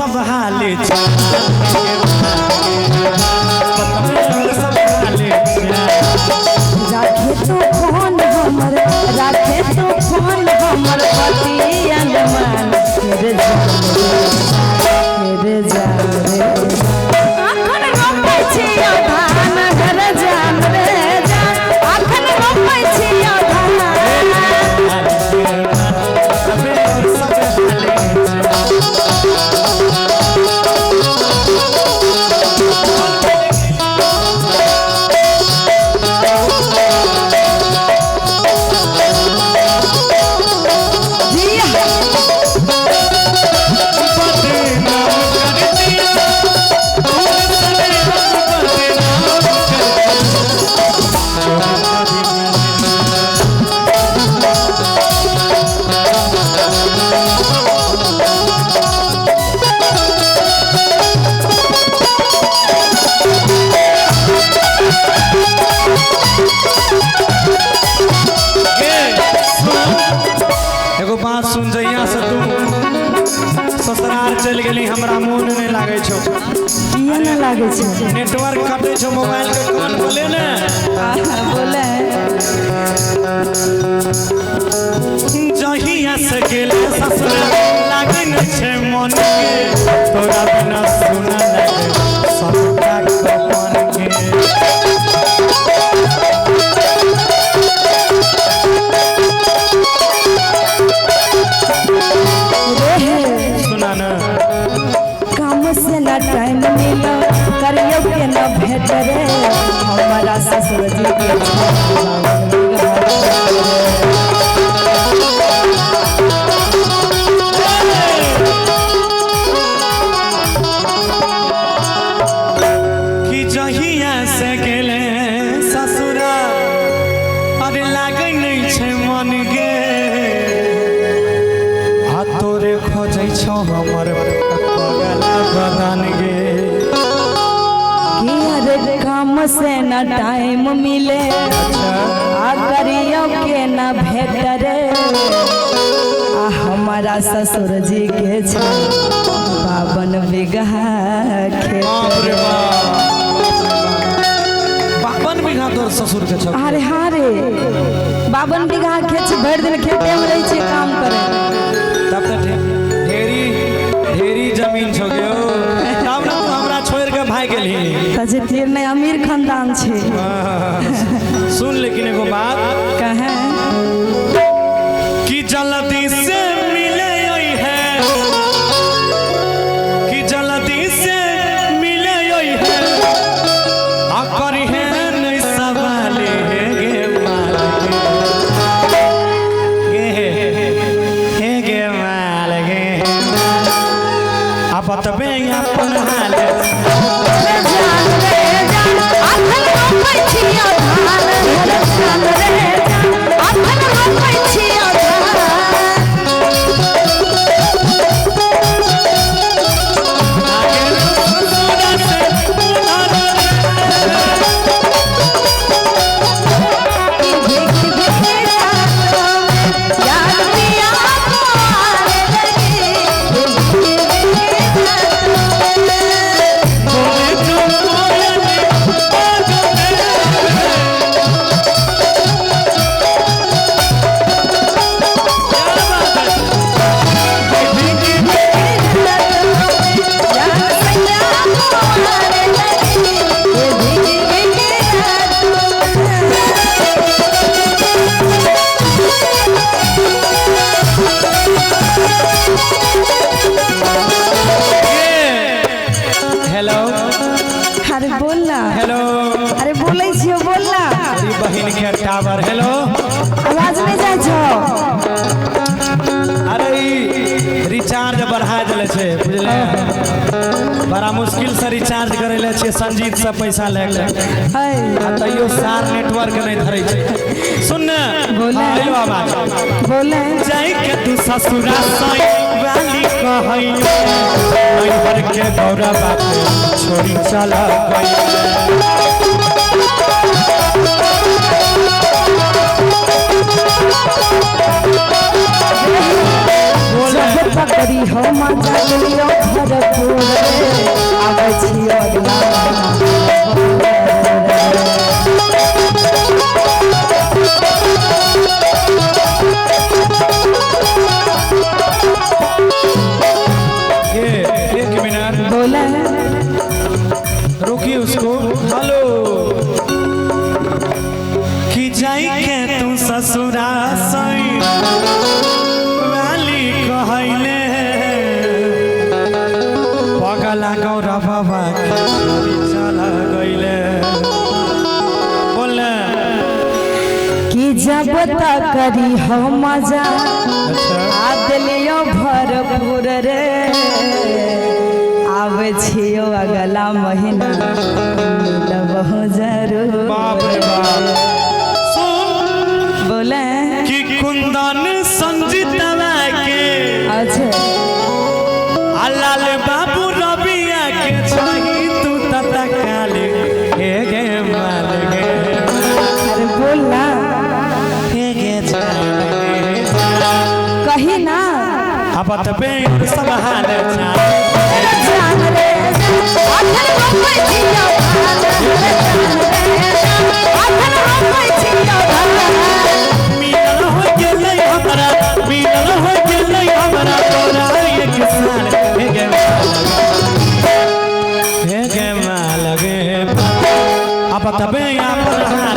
सब हाले बताबे और सब हाले राखे तो फोन हमर राखे तो फोन हमर पति अंगमान तेरे जा रे आखन रोपै छी धान घर जान रे जान आखन रोपै छी धान बताबे और सब हाले एगो बात सुन जइया से तू ससुराल चल गेली हमरा मोन नहीं लागे छौ किया न लागे छै नेटवर्क कटे छौ मोबाइल के कौन बोले ने बोले जहिया से गेले ससुराल लागे न छै मन के तोरा बिना सुना लागे सबका कपन के सुना ना काम से न टाइम मिला करियो के न भेट रे हमारा ससुर जी के कि जहिया से गेले ससुराल अरे लागे नहीं छै मन गे आ तोरे खोजै छौ हमर पगला बदन गे अरे काम से न टाइम मिले आ करियो के न भेट रे आ हमारा ससुर जी के छै 52 बीघा खेत बाप रे बाप 52 बीघा तोर ससुर के छौ अरे हाँ रे 52 बीघा खेत भर दिन खेते में रही छे काम करे तब तो ढेरी जमीन छौ गे तब ना तू हमरा छोड़ के भाग गेली तजे तीर ने अमीर खानदान छे सुन लेकिन एगो बात कहे कि जल्दी से मिले ओई है कि जल्दी से मिले ओई है आ करी है नहीं सवाले गे माल गे माल गे आ बतबे अपन हाल हेलो अरे बोल ना हेलो अरे बोले छियो बोल ना तेरी बहन के टावर हेलो आवाज नहीं जाय छो अरे रिचार्ज बढ़ा दिले छे बुझले बड़ा मुश्किल से रिचार्ज करेले छे संजीत से पैसा लेके है आ तइयो सार नेटवर्क नहीं धरै छे सुन ना बोले हेलो आवाज बोले जाई के तू ससुरा साई वाली कहई नहीं भर के गौरा बाप छोड़ी चला गई पकड़ी हो मजा लियो घर भरपूर रे आबै छियो अगला एक मिनट बोला रुकिए उसको। हेलो कि जाई के तू ससुरा सई वाली कहैले पगला गौरा बाबा के छोरी चला गइले बोले कि जब तक करी हम मजा आ दिलियो भरपूर रे आवे छियो अगला महीना मिलबहो जरूर। बाप रे बाप बोले कि कुंदन संजीतवा के अच्छा लाल बाबू रबिया के छही तू तता काले हे गे माल गे अरे बोल ना हे गे कही ना अब तबे सब हाल जान जान रे आखिर हम कोई छियो आखिर हम कोई छियो मिलल हो गेलै हमरा मिलल हो गेलै हमरा तोरा एक साल हे गे माल गे अब तबे अपन हाल